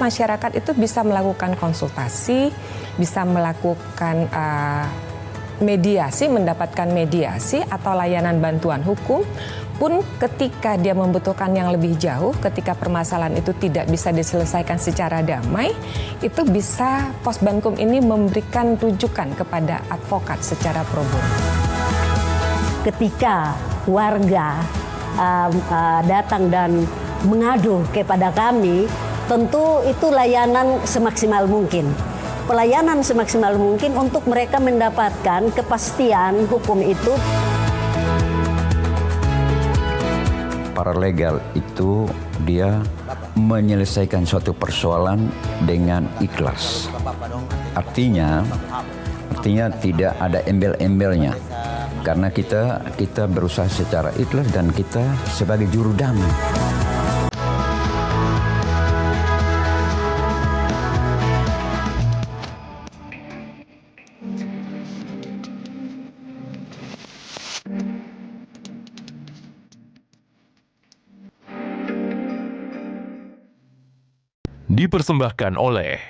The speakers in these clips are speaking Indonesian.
masyarakat itu bisa melakukan konsultasi, bisa melakukan mediasi, mendapatkan mediasi atau layanan bantuan hukum, pun ketika dia membutuhkan yang lebih jauh, ketika permasalahan itu tidak bisa diselesaikan secara damai, itu bisa Posbankum ini memberikan rujukan kepada advokat secara pro bono. Ketika warga datang dan mengadu kepada kami, tentu itu layanan semaksimal mungkin. Pelayanan semaksimal mungkin untuk mereka mendapatkan kepastian hukum itu. Paralegal itu dia menyelesaikan suatu persoalan dengan ikhlas. Artinya tidak ada embel-embelnya. Karena kita berusaha secara ikhlas dan kita sebagai juru damai. Dipersembahkan oleh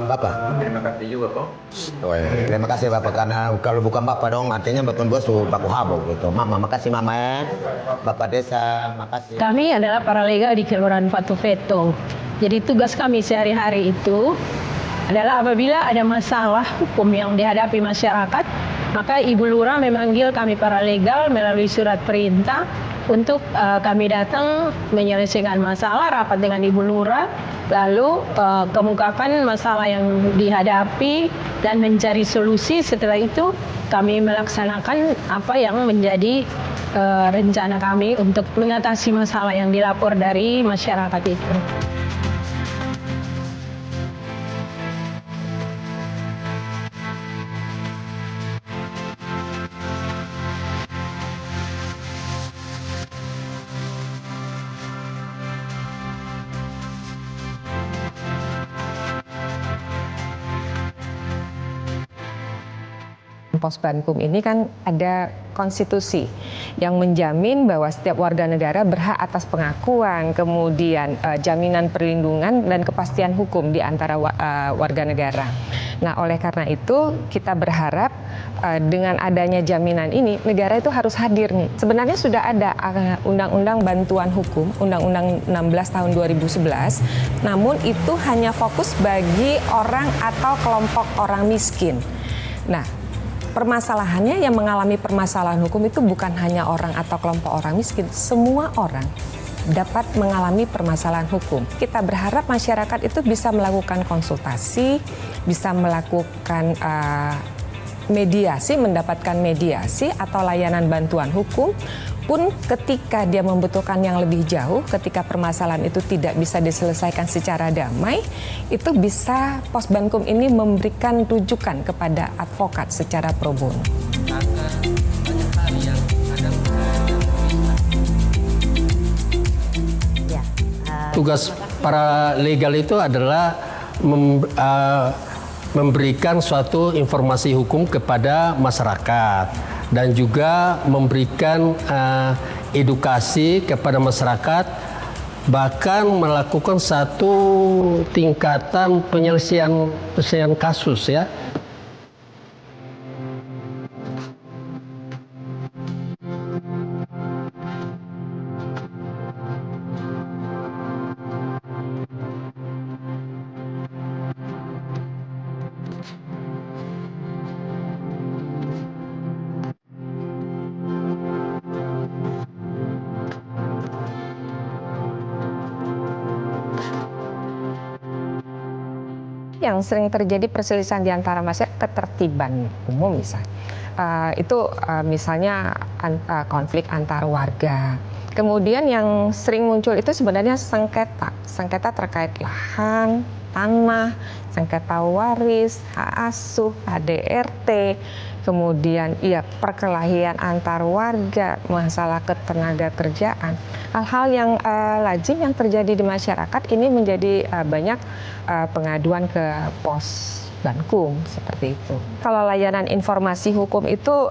Bapak. Terima kasih juga kok. Terima kasih Bapak, karena kalau bukan Bapak dong artinya Bapak bos Bapak Habok gitu. Mama, makasih Mama ya. Bapak Desa, makasih. Kami adalah paralegal di Kelurahan Fatu Feto. Jadi tugas kami sehari-hari itu adalah apabila ada masalah hukum yang dihadapi masyarakat, maka Ibu Lurah memanggil kami paralegal melalui surat perintah untuk kami datang menyelesaikan masalah, rapat dengan Ibu Lurah, lalu kemukakan masalah yang dihadapi dan mencari solusi. Setelah itu kami melaksanakan apa yang menjadi rencana kami untuk mengatasi masalah yang dilapor dari masyarakat itu. Posbankum ini kan ada konstitusi yang menjamin bahwa setiap warga negara berhak atas pengakuan, kemudian jaminan perlindungan dan kepastian hukum di antara warga negara. Nah, oleh karena itu kita berharap dengan adanya jaminan ini negara itu harus hadir nih. Sebenarnya sudah ada Undang-Undang Bantuan Hukum, Undang-Undang 16 tahun 2011, namun itu hanya fokus bagi orang atau kelompok orang miskin. Nah, permasalahannya yang mengalami permasalahan hukum itu bukan hanya orang atau kelompok orang miskin, semua orang dapat mengalami permasalahan hukum. Kita berharap masyarakat itu bisa melakukan konsultasi, bisa melakukan mediasi, mendapatkan mediasi atau layanan bantuan hukum, pun ketika dia membutuhkan yang lebih jauh, ketika permasalahan itu tidak bisa diselesaikan secara damai, itu bisa Posbankum ini memberikan rujukan kepada advokat secara pro bono. Tugas para legal itu adalah memberikan suatu informasi hukum kepada masyarakat dan juga memberikan edukasi kepada masyarakat, bahkan melakukan satu tingkatan penyelesaian kasus ya. Yang sering terjadi perselisihan di antara masyarakat, ketertiban umum misalnya. Misalnya konflik antar warga. Kemudian yang sering muncul itu sebenarnya sengketa terkait lahan, tanah, sengketa waris, hak asuh, ADRT, kemudian perkelahian antar warga, masalah ketenaga kerjaan. Hal-hal yang lazim yang terjadi di masyarakat ini menjadi banyak pengaduan ke pos Bankum, seperti itu. Kalau layanan informasi hukum itu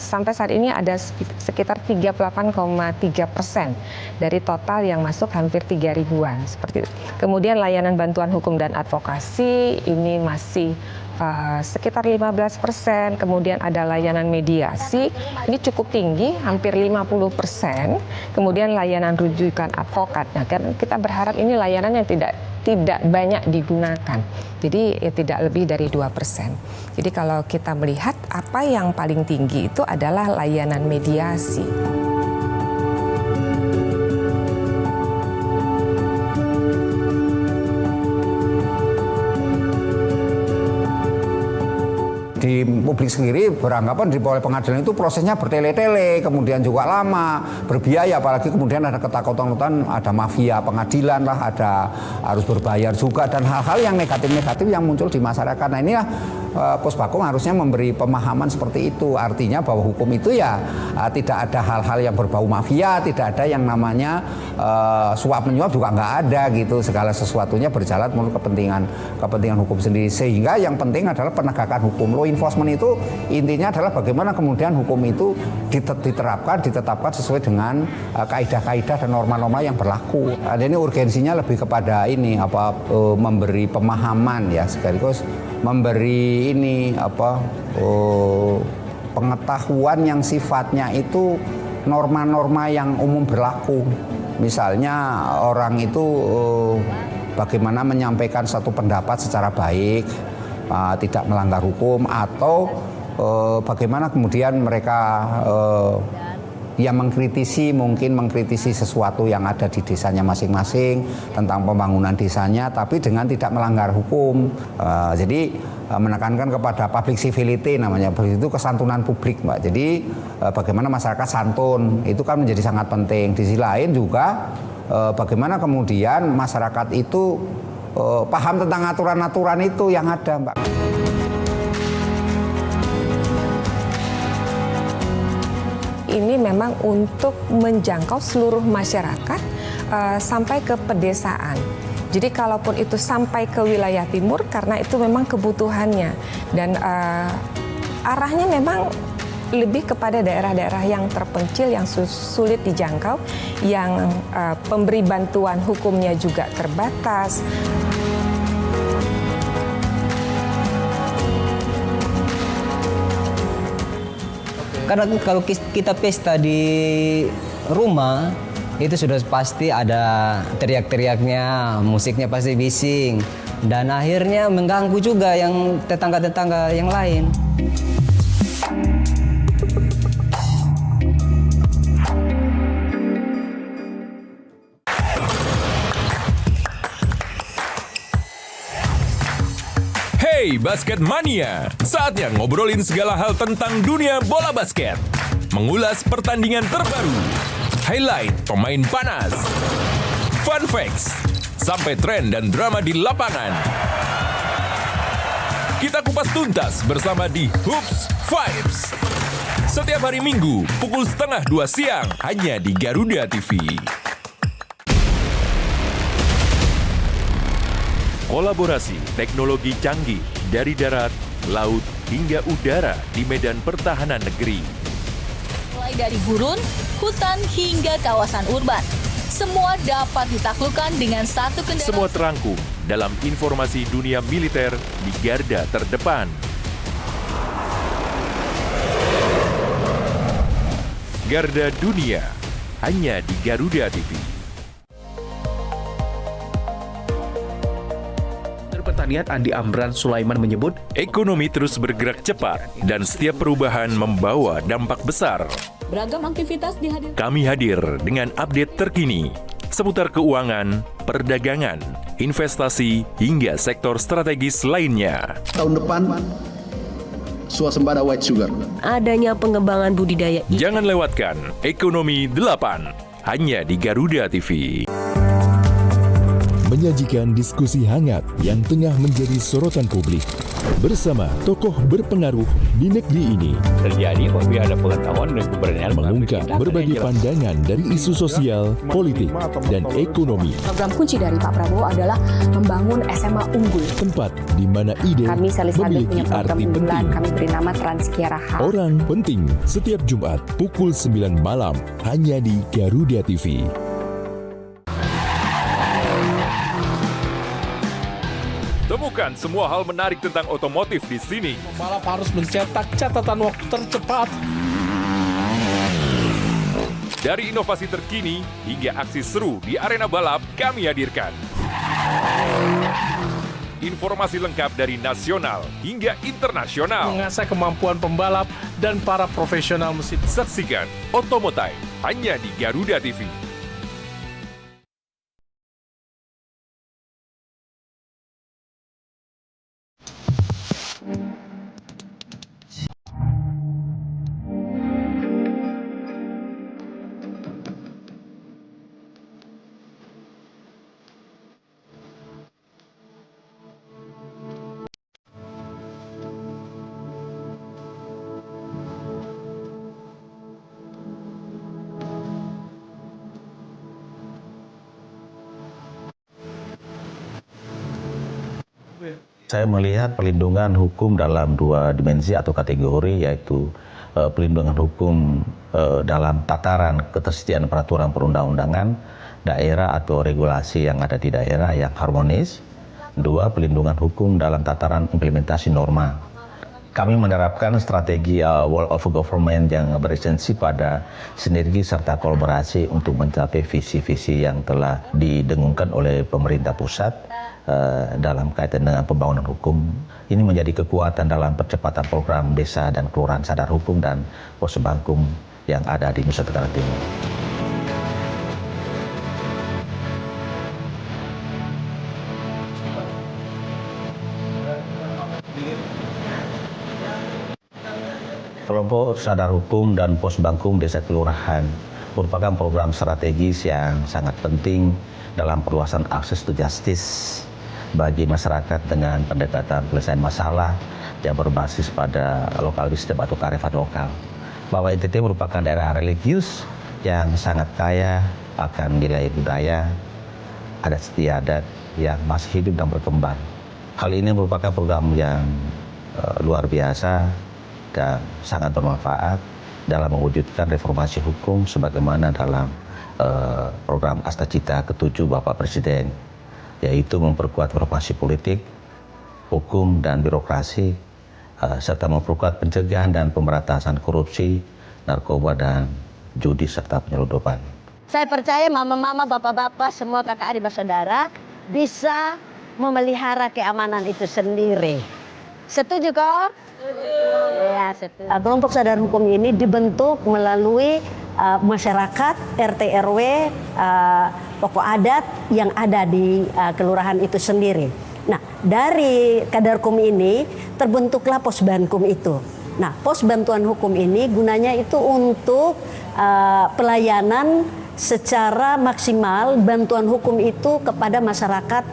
sampai saat ini ada sekitar 38,3% dari total yang masuk hampir 3.000-an. Seperti itu. Kemudian layanan bantuan hukum dan advokasi ini masih sekitar 15%, kemudian ada layanan mediasi, ini cukup tinggi, hampir 50%, kemudian layanan rujukan advokat. Nah, kan kita berharap ini layanan yang tidak banyak digunakan, jadi ya tidak lebih dari 2%. Jadi kalau kita melihat apa yang paling tinggi itu adalah layanan mediasi. Di publik sendiri beranggapan di oleh pengadilan itu prosesnya bertele-tele, kemudian juga lama, berbiaya, apalagi kemudian ada ketakutan-ketakutan, ada mafia pengadilan lah, ada harus berbayar juga, dan hal-hal yang negatif-negatif yang muncul di masyarakat. Nah inilah Puspakum harusnya memberi pemahaman seperti itu, artinya bahwa hukum itu ya tidak ada hal-hal yang berbau mafia, tidak ada yang namanya suap menyuap juga nggak ada gitu, segala sesuatunya berjalan menurut kepentingan hukum sendiri, sehingga yang penting adalah penegakan hukum. Law enforcement itu intinya adalah bagaimana kemudian hukum itu ditetapkan sesuai dengan kaidah-kaidah dan norma-norma yang berlaku. Ini urgensinya lebih kepada ini memberi pemahaman ya, sekaligus memberi pengetahuan yang sifatnya itu norma-norma yang umum berlaku. Misalnya orang itu bagaimana menyampaikan satu pendapat secara baik, tidak melanggar hukum, atau bagaimana kemudian mereka mengkritisi sesuatu yang ada di desanya masing-masing tentang pembangunan desanya, tapi dengan tidak melanggar hukum. Jadi menekankan kepada public civility, namanya itu kesantunan publik, Mbak. Jadi bagaimana masyarakat santun itu kan menjadi sangat penting. Di sisi lain juga bagaimana kemudian masyarakat itu paham tentang aturan-aturan itu yang ada, Mbak. Ini memang untuk menjangkau seluruh masyarakat sampai ke pedesaan. Jadi kalaupun itu sampai ke wilayah timur, karena itu memang kebutuhannya, dan arahnya memang lebih kepada daerah-daerah yang terpencil, yang sulit dijangkau, yang pemberi bantuan hukumnya juga terbatas. Karena kalau kita pesta di rumah, itu sudah pasti ada teriak-teriaknya, musiknya pasti bising, dan akhirnya mengganggu juga yang tetangga-tetangga yang lain. Hey Basket Mania, saatnya ngobrolin segala hal tentang dunia bola basket. Mengulas pertandingan terbaru, highlight pemain panas, fun facts, sampai tren dan drama di lapangan. Kita kupas tuntas bersama di Hoops Vibes. Setiap hari Minggu, pukul 1:30 siang, hanya di Garuda TV. Kolaborasi teknologi canggih dari darat, laut, hingga udara di medan pertahanan negeri. Mulai dari gurun, hutan, hingga kawasan urban. Semua dapat ditaklukkan dengan satu kendaraan. Semua terangkum dalam informasi dunia militer di garda terdepan. Garda Dunia, hanya di Garuda TV. Pertanian Andi Amran Sulaiman menyebut, ekonomi terus bergerak cepat dan setiap perubahan membawa dampak besar. Beragam aktivitas dihadirkan. Kami hadir dengan update terkini seputar keuangan, perdagangan, investasi, hingga sektor strategis lainnya. Tahun depan, swasembada white sugar. Adanya pengembangan budidaya. Jangan lewatkan Ekonomi 8, hanya di Garuda TV. menyajikan diskusi hangat yang tengah menjadi sorotan publik bersama tokoh berpengaruh di negeri ini. Terjadi apabila ada pengetahuan dan keberanian mengungkap berbagai pandangan dari isu sosial, politik, dan ekonomi. Program kunci dari Pak Prabowo adalah membangun SMA unggul. Tempat di mana ide Kami Salisade punya memiliki program arti unggulan. penting. Kami beri nama Transkiara H. Orang penting setiap Jumat pukul 9 malam hanya di Garuda TV. Temukan semua hal menarik tentang otomotif di sini. Pembalap harus mencetak catatan waktu tercepat. Dari inovasi terkini hingga aksi seru di arena balap kami hadirkan. Informasi lengkap dari nasional hingga internasional. Mengasah kemampuan pembalap dan para profesional mesin. Saksikan Otomotive hanya di Garuda TV. Saya melihat perlindungan hukum dalam dua dimensi atau kategori, yaitu perlindungan hukum dalam tataran ketersediaan peraturan perundang-undangan daerah atau regulasi yang ada di daerah yang harmonis. Dua, perlindungan hukum dalam tataran implementasi norma. Kami menerapkan strategi World of Government yang beresensi pada sinergi serta kolaborasi untuk mencapai visi-visi yang telah didengungkan oleh pemerintah pusat dalam kaitan dengan pembangunan hukum. Ini menjadi kekuatan dalam percepatan program desa dan kelurahan sadar hukum dan Posbangkum yang ada di Nusa Tenggara Timur. Kelompok sadar hukum dan Posbangkum Desa Kelurahan merupakan program strategis yang sangat penting dalam perluasan akses to justice bagi masyarakat dengan pendekatan penyelesaian masalah yang berbasis pada lokal wisdom atau kearifan lokal. Bahwa NTT merupakan daerah religius yang sangat kaya akan nilai budaya, adat istiadat yang masih hidup dan berkembang. Hal ini merupakan program yang luar biasa dan sangat bermanfaat dalam mewujudkan reformasi hukum sebagaimana dalam program Astacita ke-7 Bapak Presiden, yaitu memperkuat reformasi politik, hukum, dan birokrasi, serta memperkuat pencegahan dan pemberantasan korupsi, narkoba, dan judi, serta penyelundupan. Saya percaya mama-mama, bapak-bapak, semua kakak adik bersaudara bisa memelihara keamanan itu sendiri. Setuju kok? Ya, setuju. Kelompok sadar hukum ini dibentuk melalui masyarakat, RT RW, pokok adat yang ada di kelurahan itu sendiri. Nah, dari Kadarkum ini terbentuklah Posbankum itu. Nah, pos bantuan hukum ini gunanya itu untuk pelayanan secara maksimal bantuan hukum itu kepada masyarakat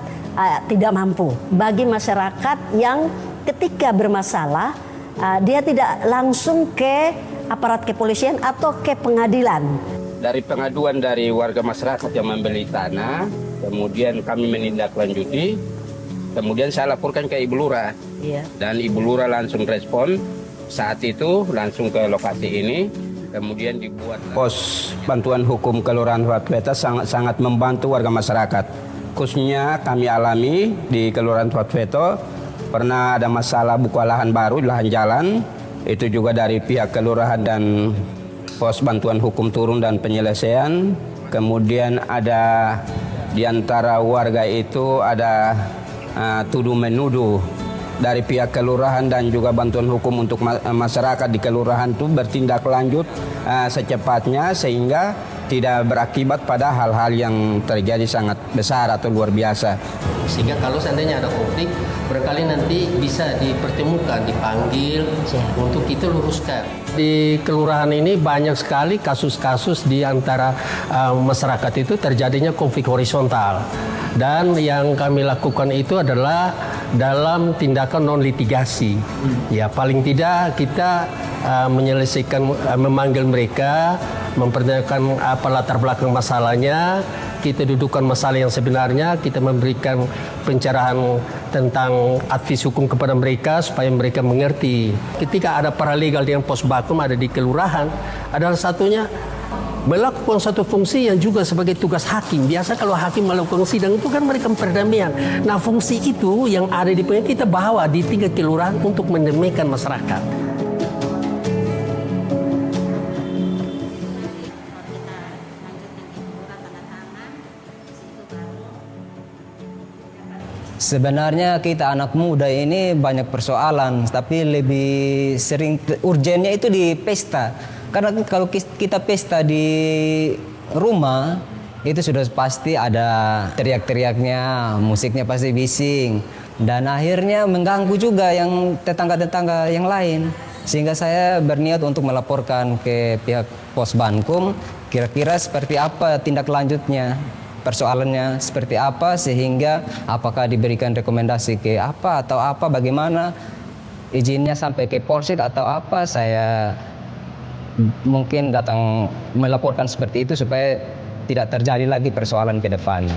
tidak mampu. Bagi masyarakat yang ketika bermasalah, dia tidak langsung ke aparat kepolisian atau ke pengadilan. Dari pengaduan dari warga masyarakat yang membeli tanah, kemudian kami menindaklanjuti, kemudian saya laporkan ke Ibu Lurah. Iya. Dan Ibu Lurah langsung respon, saat itu langsung ke lokasi ini, kemudian dibuat pos bantuan hukum Kelurahan Tuatweta sangat membantu warga masyarakat. Khususnya kami alami di Kelurahan Tuatweta, pernah ada masalah buka lahan baru, lahan jalan, itu juga dari pihak kelurahan dan pos bantuan hukum turun dan penyelesaian. Kemudian ada di antara warga itu ada tuduh menuduh dari pihak kelurahan dan juga bantuan hukum untuk masyarakat di kelurahan itu bertindak lanjut secepatnya sehingga tidak berakibat pada hal-hal yang terjadi sangat besar atau luar biasa. Sehingga kalau seandainya ada konflik, barangkali nanti bisa dipertemukan, dipanggil untuk kita luruskan. Di kelurahan ini banyak sekali kasus-kasus di antara masyarakat itu terjadinya konflik horizontal. Dan yang kami lakukan itu adalah dalam tindakan non litigasi. Ya, paling tidak kita memanggil mereka, mempertanyakan apa latar belakang masalahnya, kita dudukkan masalah yang sebenarnya, kita memberikan pencerahan tentang advis hukum kepada mereka supaya mereka mengerti. Ketika ada paralegal dengan posbakum ada di kelurahan, adalah satunya melakukan satu fungsi yang juga sebagai tugas hakim. Biasa kalau hakim melakukan sidang itu kan mereka perdamaian. Nah, fungsi itu yang ada di kita bawa di tingkat kelurahan untuk mendamaikan masyarakat. Sebenarnya kita anak muda ini banyak persoalan, tapi lebih sering urgennya itu di pesta. Karena kalau kita pesta di rumah, itu sudah pasti ada teriak-teriaknya, musiknya pasti bising. Dan akhirnya mengganggu juga yang tetangga-tetangga yang lain. Sehingga saya berniat untuk melaporkan ke pihak Posbankum, kira-kira seperti apa tindak lanjutnya. Persoalannya seperti apa, sehingga apakah diberikan rekomendasi ke apa atau apa, bagaimana izinnya sampai ke Polsek atau apa. Saya mungkin datang melaporkan seperti itu supaya tidak terjadi lagi persoalan ke depan.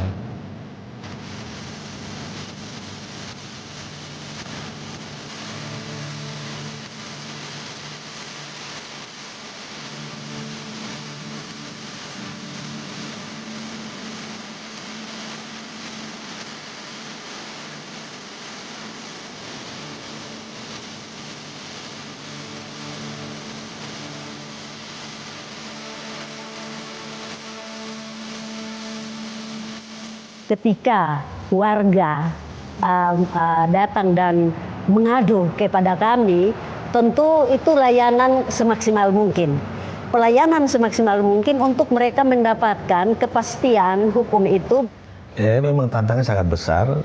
Ketika warga datang dan mengadu kepada kami, tentu itu layanan semaksimal mungkin. Pelayanan semaksimal mungkin untuk mereka mendapatkan kepastian hukum itu. Ya, memang tantangan sangat besar,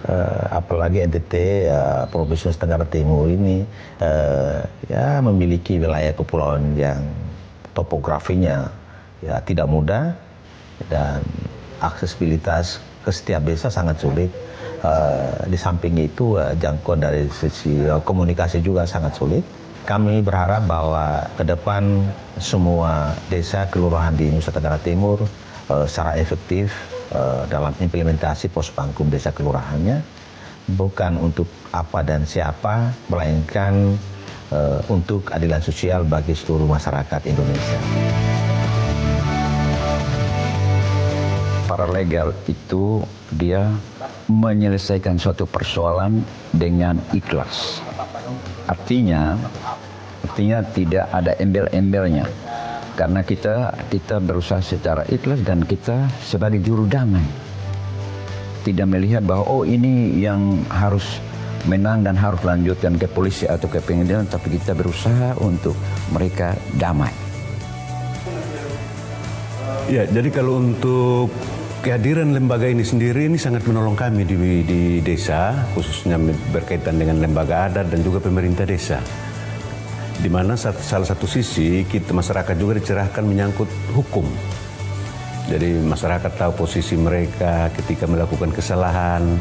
apalagi NTT Provinsi Nusa Tenggara Timur ini ya memiliki wilayah kepulauan yang topografinya ya tidak mudah, dan aksesibilitas ke setiap desa sangat sulit. Di samping itu jangkauan dari sisi komunikasi juga sangat sulit. Kami berharap bahwa ke depan semua desa kelurahan di Nusa Tenggara Timur secara efektif dalam implementasi Posbankum desa kelurahannya, bukan untuk apa dan siapa, melainkan untuk keadilan sosial bagi seluruh masyarakat Indonesia. Paralegal itu dia menyelesaikan suatu persoalan dengan ikhlas. Artinya tidak ada embel-embelnya. Karena kita berusaha secara ikhlas dan kita sebagai juru damai. Tidak melihat bahwa ini yang harus menang dan harus lanjutkan ke polisi atau ke pengadilan, tapi kita berusaha untuk mereka damai. Ya, jadi kalau untuk kehadiran lembaga ini sendiri ini sangat menolong kami di desa, khususnya berkaitan dengan lembaga adat dan juga pemerintah desa. Di mana salah satu sisi kita masyarakat juga dicerahkan menyangkut hukum. Jadi masyarakat tahu posisi mereka ketika melakukan kesalahan,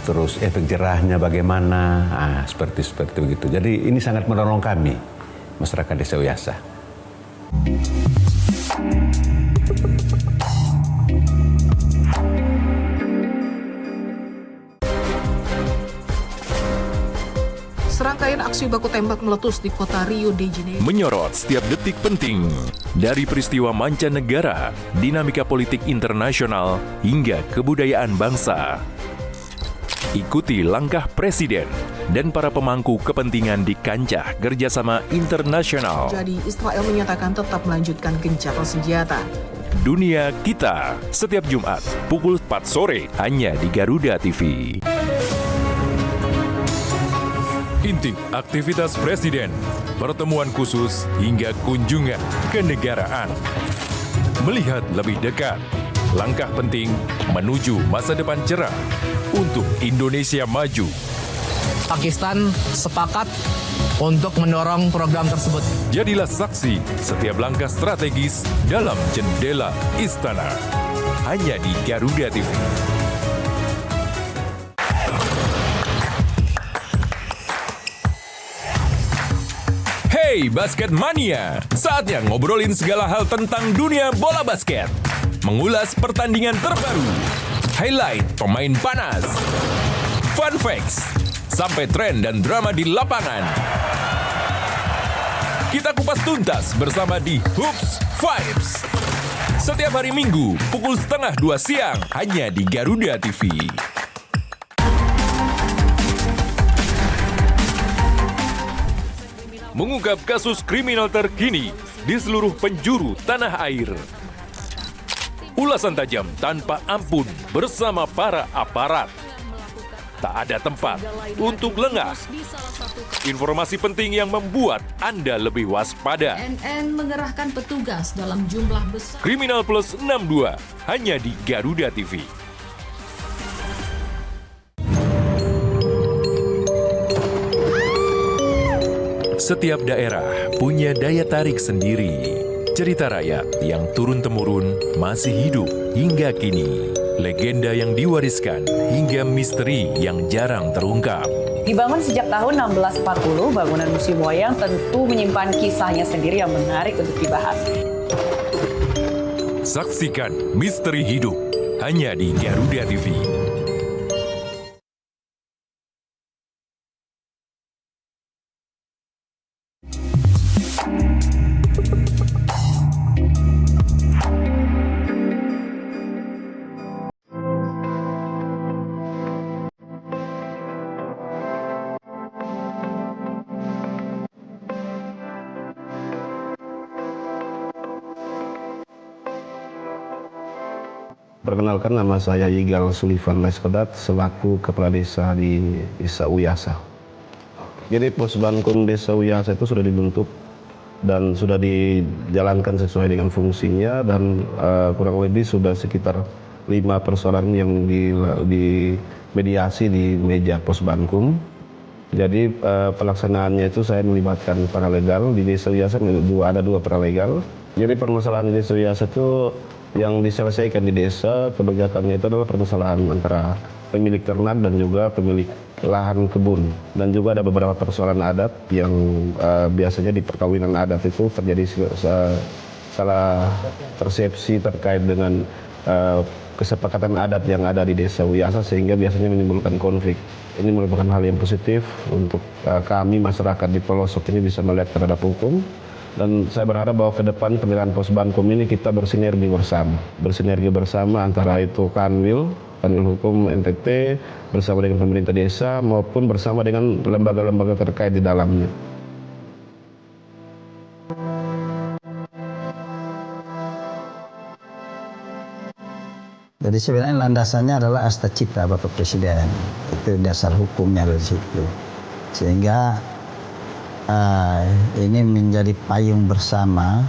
terus efek jerahnya bagaimana, seperti begitu. Jadi ini sangat menolong kami, masyarakat Desa Uyasa. Serangkaian aksi baku tembak meletus di kota Rio de Janeiro. Menyorot setiap detik penting dari peristiwa mancanegara, dinamika politik internasional, hingga kebudayaan bangsa. Ikuti langkah Presiden dan para pemangku kepentingan di kancah kerjasama internasional. Jadi Israel menyatakan tetap melanjutkan gencatan senjata. Dunia Kita, setiap Jumat pukul 4 sore hanya di Garuda TV. Intip aktivitas Presiden, pertemuan khusus hingga kunjungan kenegaraan. Melihat lebih dekat, langkah penting menuju masa depan cerah untuk Indonesia maju. Pakistan sepakat untuk mendorong program tersebut. Jadilah saksi setiap langkah strategis dalam Jendela Istana. Hanya di Garuda TV. Hey Basket Mania, saatnya ngobrolin segala hal tentang dunia bola basket. Mengulas pertandingan terbaru, highlight pemain panas, fun facts, sampai tren dan drama di lapangan. Kita kupas tuntas bersama di Hoops Vibes. Setiap hari Minggu, pukul 1:30 siang, hanya di Garuda TV. Mengungkap kasus kriminal terkini di seluruh penjuru tanah air. Ulasan tajam tanpa ampun bersama para aparat. Tak ada tempat untuk lengah. Informasi penting yang membuat Anda lebih waspada. CNN mengerahkan petugas dalam jumlah besar. Kriminal Plus 62 hanya di Garuda TV. Setiap daerah punya daya tarik sendiri. Cerita rakyat yang turun-temurun masih hidup hingga kini. Legenda yang diwariskan hingga misteri yang jarang terungkap. Dibangun sejak tahun 1640, bangunan Museum Wayang tentu menyimpan kisahnya sendiri yang menarik untuk dibahas. Saksikan Misteri Hidup hanya di Garuda TV. Perkenalkan, nama saya Yigal Sullivan Leskodat selaku Kepala Desa di Desa Uyasa. Jadi pos Bankum Desa Uyasa itu sudah dibentuk dan sudah dijalankan sesuai dengan fungsinya, dan kurang lebih sudah sekitar 5 persoalan yang dimediasi di meja pos Bankum. Jadi pelaksanaannya itu saya melibatkan paralegal di Desa Uyasa, ada 2 paralegal. Jadi permasalahan di Desa Uyasa itu yang diselesaikan di desa, kebijakannya itu adalah permasalahan antara pemilik ternak dan juga pemilik lahan kebun, dan juga ada beberapa persoalan adat yang biasanya di perkawinan adat itu terjadi salah persepsi terkait dengan kesepakatan adat yang ada di Desa Uyasa, sehingga biasanya menimbulkan konflik. Ini merupakan hal yang positif untuk kami masyarakat di pelosok ini bisa melihat terhadap hukum. Dan saya berharap bahwa ke depan pemilihan pos Bankum ini kita bersinergi bersama antara itu Kanwil Hukum NTT bersama dengan pemerintah desa maupun bersama dengan lembaga-lembaga terkait di dalamnya. Jadi sebenarnya landasannya adalah Asta Cipta Bapak Presiden, itu dasar hukumnya dari situ, sehingga ini menjadi payung bersama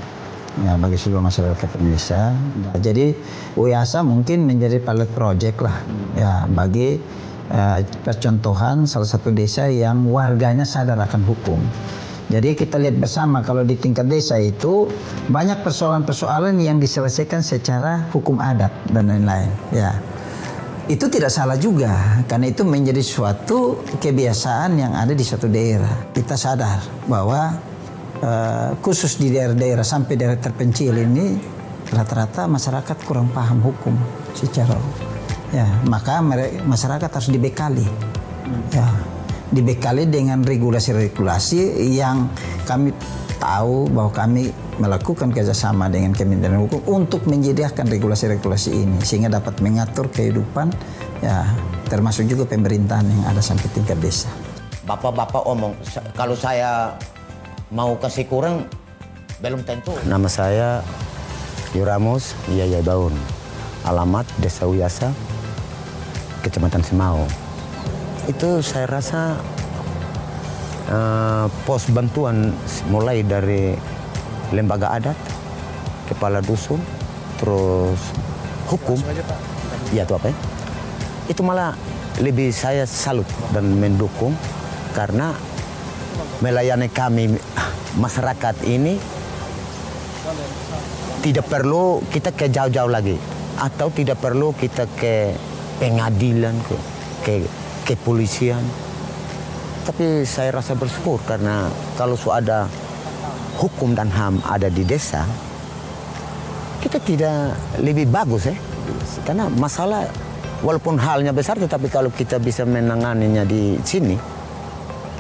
ya, bagi seluruh masyarakat Indonesia. Jadi Uyasa mungkin menjadi pilot project lah ya, bagi percontohan salah satu desa yang warganya sadar akan hukum. Jadi kita lihat bersama kalau di tingkat desa itu banyak persoalan-persoalan yang diselesaikan secara hukum adat dan lain-lain ya. Itu tidak salah juga, karena itu menjadi suatu kebiasaan yang ada di suatu daerah. Kita sadar bahwa khusus di daerah-daerah sampai daerah terpencil ini rata-rata masyarakat kurang paham hukum secara ya, maka masyarakat harus dibekali ya, dibekali dengan regulasi-regulasi yang kami tahu bahwa kami melakukan kerjasama dengan Kementerian Hukum untuk menyediakan regulasi-regulasi ini sehingga dapat mengatur kehidupan ya, termasuk juga pemerintahan yang ada sampai tingkat desa. Bapak-bapak omong kalau saya mau kasih kurang belum tentu. Nama saya Yuramus Yaya Daun, alamat Desa Uyasa, Kecamatan Semau. Itu saya rasa pos bantuan mulai dari lembaga adat, kepala dusun, terus hukum, ya itu apa ya? Itu malah lebih saya salut dan mendukung karena melayani kami masyarakat ini tidak perlu kita ke jauh-jauh lagi atau tidak perlu kita ke pengadilan, ke kepolisian. Tapi saya rasa bersyukur karena kalau ada hukum dan HAM ada di desa, kita tidak lebih bagus ya. Karena masalah walaupun halnya besar, tetapi kalau kita bisa menanganinya di sini,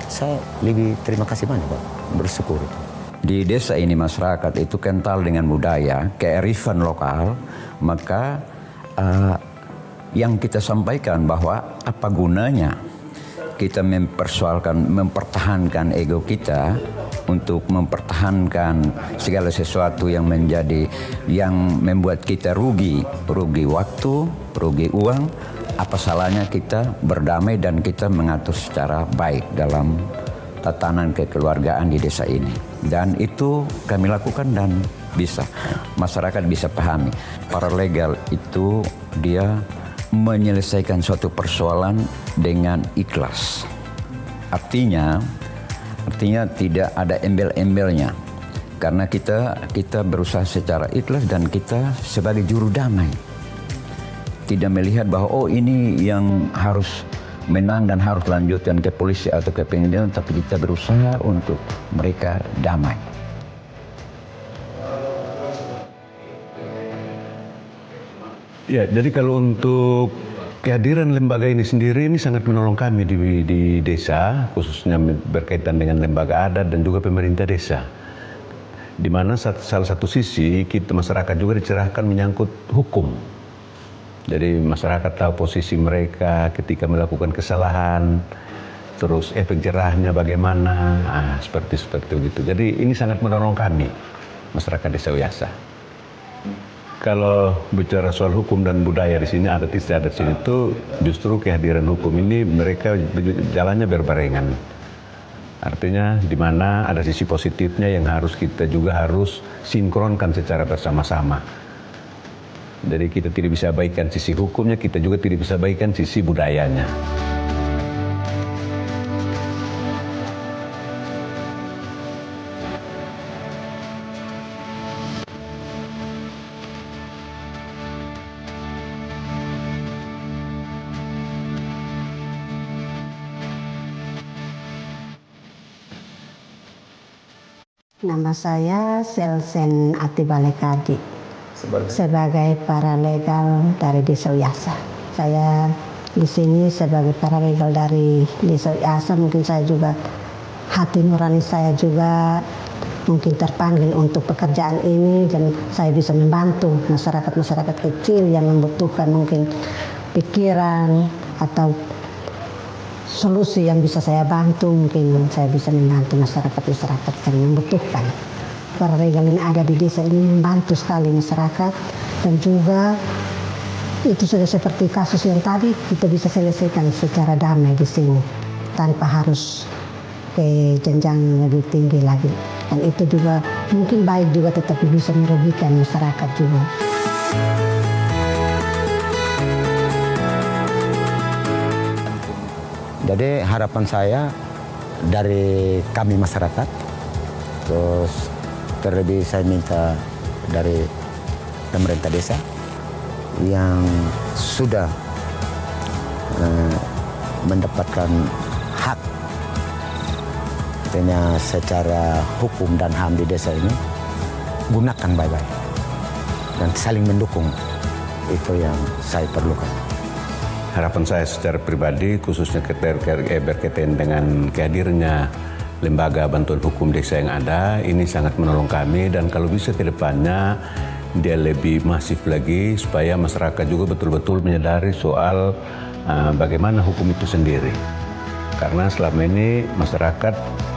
saya lebih terima kasih banyak Pak, bersyukur. Di desa ini masyarakat itu kental dengan budaya, kearifan lokal, maka yang kita sampaikan bahwa apa gunanya kita mempertahankan ego kita untuk mempertahankan segala sesuatu yang membuat kita rugi waktu, rugi uang. Apa salahnya kita berdamai dan kita mengatur secara baik dalam tatanan kekeluargaan di desa ini. Dan itu kami lakukan dan masyarakat bisa pahami. Paralegal itu dia menyelesaikan suatu persoalan dengan ikhlas. Artinya tidak ada embel-embelnya. Karena kita berusaha secara ikhlas dan kita sebagai juru damai. Tidak melihat bahwa ini yang harus menang dan harus lanjutkan ke polisi atau ke pengadilan, tapi kita berusaha untuk mereka damai. Ya, jadi kalau untuk kehadiran lembaga ini sendiri ini sangat menolong kami di desa, khususnya berkaitan dengan lembaga adat dan juga pemerintah desa. Di mana salah satu sisi kita masyarakat juga dicerahkan menyangkut hukum. Jadi masyarakat tahu posisi mereka ketika melakukan kesalahan, terus efek jerahnya bagaimana, seperti itu. Jadi ini sangat menolong kami, masyarakat Desa Uyasa. Kalau bicara soal hukum dan budaya di sini, adat istiadat sini itu justru kehadiran hukum ini mereka jalannya berbarengan. Artinya di mana ada sisi positifnya yang kita juga harus sinkronkan secara bersama-sama. Jadi kita tidak bisa abaikan sisi hukumnya, kita juga tidak bisa abaikan sisi budayanya. Nama saya Selsen Atibalekadi sebagai paralegal dari Desa Uyasa. Saya di sini sebagai paralegal dari Desa Uyasa, mungkin saya juga hati nurani saya juga mungkin terpanggil untuk pekerjaan ini dan saya bisa membantu masyarakat kecil yang membutuhkan mungkin pikiran atau solusi yang bisa saya bantu. Mungkin saya bisa membantu masyarakat yang membutuhkan. Paralegal ini ada di desa ini membantu sekali masyarakat, dan juga itu sudah seperti kasus yang tadi kita bisa selesaikan secara damai di sini tanpa harus ke jenjang lebih tinggi lagi, dan itu juga mungkin baik juga tetapi bisa merugikan masyarakat juga. Jadi harapan saya dari kami masyarakat, terus terlebih saya minta dari pemerintah desa yang sudah mendapatkan hak secara hukum dan HAM di desa ini, gunakan baik-baik dan saling mendukung. Itu yang saya perlukan. Harapan saya secara pribadi, khususnya berkaitan dengan kehadirannya lembaga bantuan hukum desa yang ada, ini sangat menolong kami, dan kalau bisa ke depannya dia lebih masif lagi supaya masyarakat juga betul-betul menyadari soal bagaimana hukum itu sendiri. Karena selama ini masyarakat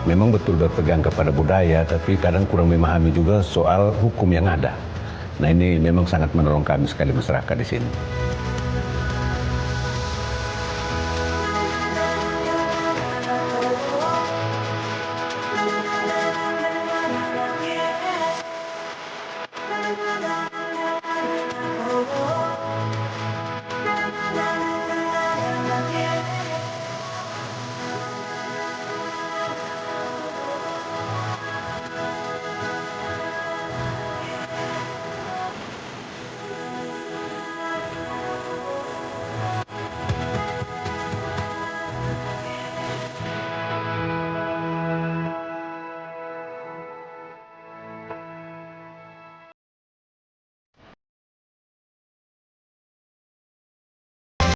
memang betul berpegang kepada budaya, tapi kadang kurang memahami juga soal hukum yang ada. Nah, ini memang sangat menolong kami sekali masyarakat di sini.